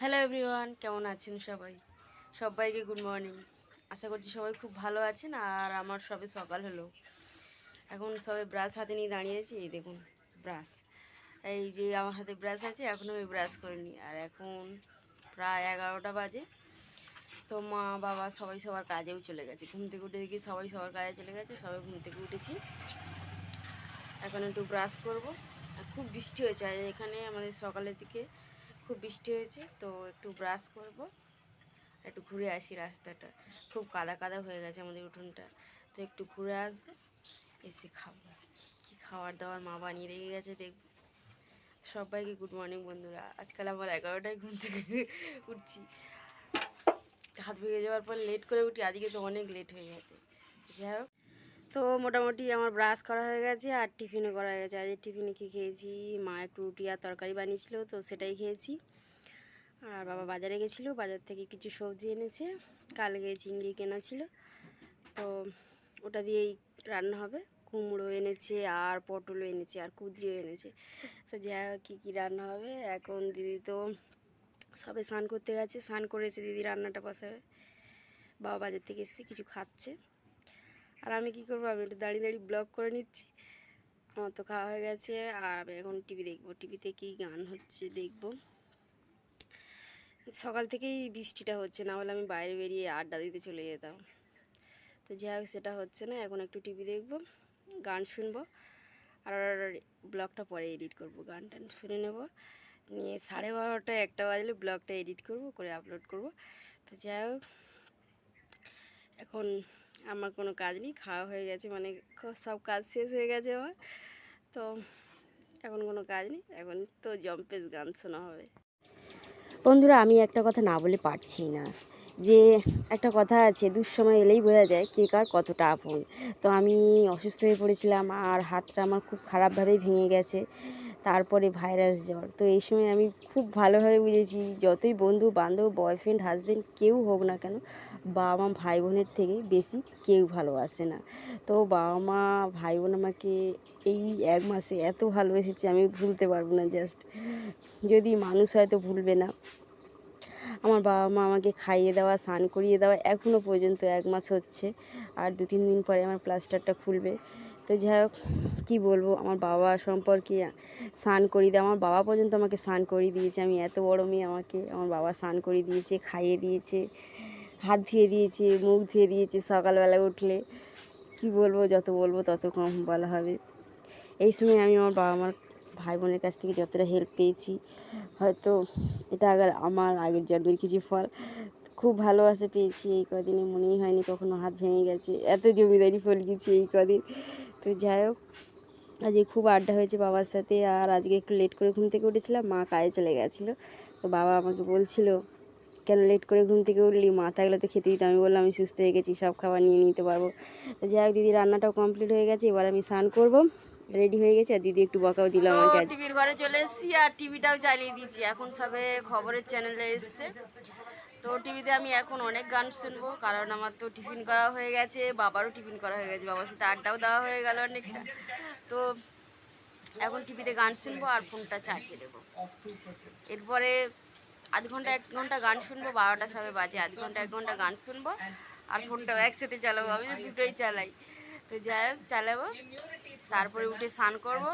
Hello everyone, কেমন আছেন সবাই? সবাইকে গুড মর্নিং। আশা করছি সবাই খুব ভালো আছেন। আর আমার সবে সকাল হলো, এখন সবে ব্রাশ হাতে নিয়ে দাঁড়িয়েছি। এই দেখুন ব্রাশ, এই যে আমার হাতে ব্রাশ আছে, এখনও আমি ব্রাশ করিনি। আর এখন প্রায় 11টা বাজে। তো মা বাবা সবাই সবার কাজেও চলে গেছে। ঘুম থেকে উঠে দেখি সবাই সবার কাজে চলে গেছে, সবাই ঘুম থেকে উঠেছি। এখন একটু ব্রাশ করব। আর খুব বৃষ্টি হয়েছে আজ এখানে, আমাদের সকালের দিকে খুব বৃষ্টি হয়েছে। তো একটু ব্রাশ করব, একটু ঘুরে আসি। রাস্তাটা খুব কাদা কাদা হয়ে গেছে আমাদের উঠোনটা। তো একটু ঘুরে আসবো, এসে খাবো। কি খাবার দাবার মা বানিয়ে রেখে গেছে দেখবো। সবাইকে গুড মর্নিং বন্ধুরা। আজকাল আমার 11টায় ঘুম থেকে উঠছি। হাত ভেঙে যাওয়ার পর লেট করে উঠি, আজকে তো অনেক লেট হয়ে গেছে। যাই হোক, তো মোটামুটি আমার ব্রাশ করা হয়ে গেছে আর টিফিনও করা হয়ে গেছে। আজ টিফিনে কী খেয়েছি, মা একটু রুটি আর তরকারি বানিয়েছিল, তো সেটাই খেয়েছি। আর বাবা বাজারে গেছিলো, বাজার থেকে কিছু সবজি এনেছে। কালকে চিংড়ি কেনা ছিল, তো ওটা দিয়েই রান্না হবে। কুমড়ো এনেছে আর পটলও এনেছে আর কুঁদরিও এনেছে। তো যা কী কী রান্না হবে। এখন দিদি তো সবে স্নান করতে গেছে, স্নান করে এসে দিদি রান্নাটা বসাবে। বাবা বাজার থেকে এসেছে, কিছু খাচ্ছে। আর আমি কী করবো, আমি একটু দাঁড়িয়ে দাঁড়িয়ে ব্লগ করে নিচ্ছি। আমার তো খাওয়া হয়ে গেছে আর আমি এখন টিভি দেখবো। টিভিতে কী গান হচ্ছে দেখবো। সকাল থেকেই বৃষ্টিটা হচ্ছে, না হলে আমি বাইরে বেরিয়ে আড্ডা দিতে চলে যেতাম। তো যাই হোক, সেটা হচ্ছে না। এখন একটু টিভি দেখবো, গান শুনবো। আর ব্লগটা পরে এডিট করব। গান টান শুনে নেব, নিয়ে 12:30 1টা বাজলে ব্লগটা এডিট করব, করে আপলোড করব। তো যাই হোক, এখন আমার কোনো কাজ নেই, খাওয়া হয়ে গেছে, মানে সব কাজ শেষ হয়ে গেছে আমার। তো এখন কোনো কাজ নেই, এখন তো জম্পেশ গান শোনা হবে। বন্ধুরা, আমি একটা কথা না বলে পারছি না, যে একটা কথা আছে, দুঃসময় এলেই বোঝা যায় কে কার কতটা আপন। তো আমি অসুস্থ হয়ে পড়েছিলাম আর হাতটা আমার খুব খারাপভাবেই ভেঙে গেছে, তারপরে ভাইরাস জ্বর। তো এই সময় আমি খুব ভালোভাবে বুঝেছি, যতই বন্ধু বান্ধব বয়ফ্রেন্ড হাজব্যান্ড কেউ হোক না কেন, বাবা মা ভাই বোনের থেকে বেশি কেউ ভালোবাসে না। তো বাবা মা ভাই বোন আমাকে এই 1 মাসে এত ভালোবেসেছে, আমি ভুলতে পারবো না। জাস্ট যদি মানুষ হয়তো ভুলবে না। আমার বাবা মা আমাকে খাইয়ে দেওয়া, স্নান করিয়ে দেওয়া, এখনও পর্যন্ত 1 মাস হচ্ছে। আর 2-3 দিন পরে আমার প্লাস্টারটা খুলবে। তো যাই হোক, কী বলবো, আমার বাবা সম্পর্কে স্নান করিয়ে দেওয়া, আমার বাবা পর্যন্ত আমাকে স্নান করিয়ে দিয়েছে। আমি এত বড় মেয়ে, আমাকে আমার বাবা স্নান করিয়ে দিয়েছে, খাইয়ে দিয়েছে, হাত ধুয়ে দিয়েছে, মুখ ধুয়ে দিয়েছে সকালবেলা উঠলে। কি বলবো, যত বলবো তত কম বলা হবে। এই সময় আমি আমার বাবা মার ভাই বোনের কাছ থেকে যতটা হেল্প পেয়েছি, হয়তো এটা আমার আগের জন্মের কিছু ফল। খুব ভালোবাসা পেয়েছি এই কদিনে, মনেই হয়নি কখনো হাত ভেঙে গেছে, এত জমিদারি ফল গেছি এই কদিন। তো যাই হোক, আজকে খুব আড্ডা হয়েছে বাবার সাথে। আর আজকে একটু লেট করে ঘুম থেকে উঠেছিলাম, মা কাজে চলে গেছিলো। তো বাবা আমাকে বলছিল, কেন লেট করে ঘুম থেকে উঠলি, মা থাকলে তো খেতে দিতাম। আমি বললাম আমি সুস্থ হয়ে গেছি, সব খাবার নিয়ে নিতে পারবো। তো যাই হোক, দিদি রান্নাটাও কমপ্লিট হয়ে গেছে, এবার আমি স্নান করবো, রেডি হয়ে গেছে। আর দিদি একটু বকাও দিল আমাকে। টিভির ঘরে চলে এসেছি আর টিভিটাও চালিয়ে দিচ্ছি। এখন সবে খবরের চ্যানেলে এসছে। তো টিভিতে আমি এখন অনেক গান শুনবো, কারণ আমার তো টিফিন করা হয়ে গেছে, বাবারও টিফিন করা হয়ে গেছে, বাবার সাথে আড্ডাও দেওয়া হয়ে গেল অনেকটা। তো এখন টিভিতে গান শুনবো আর ফোনটা চার্জে দেবো। এরপরে আধ ঘন্টা 1 ঘন্টা গান শুনবো, 12টা সবে বাজে। আধ ঘন্টা 1 ঘন্টা গান শুনবো আর ফোনটাও একসাথে চালাবো। আমি তো দুটোই চালাই। তো যাই হোক, চালাবো, তারপরে উঠে স্নান করবো।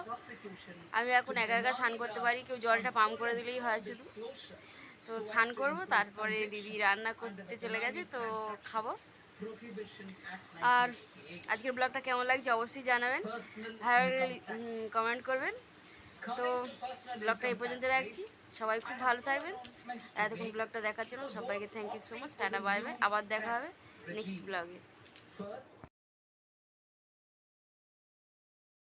আমি এখন একা একা স্নান করতে পারি, কেউ জলটা পাম্প করে দিলেই হয় শুধু। তো স্নান করবো, তারপরে দিদি রান্না করতে চলে গেছে, তো খাবো। আর আজকের ব্লগটা কেমন লাগছে অবশ্যই জানাবেন, ভালো লাগলে কমেন্ট করবেন। তো ব্লগটা এই পর্যন্ত রাখছি। সবাই খুব ভালো থাকবেন। এতক্ষণ ব্লগটা দেখার জন্য সবাইকে thank you so much. Tata bye bye, আবার দেখা হবে নেক্সট ব্লগে।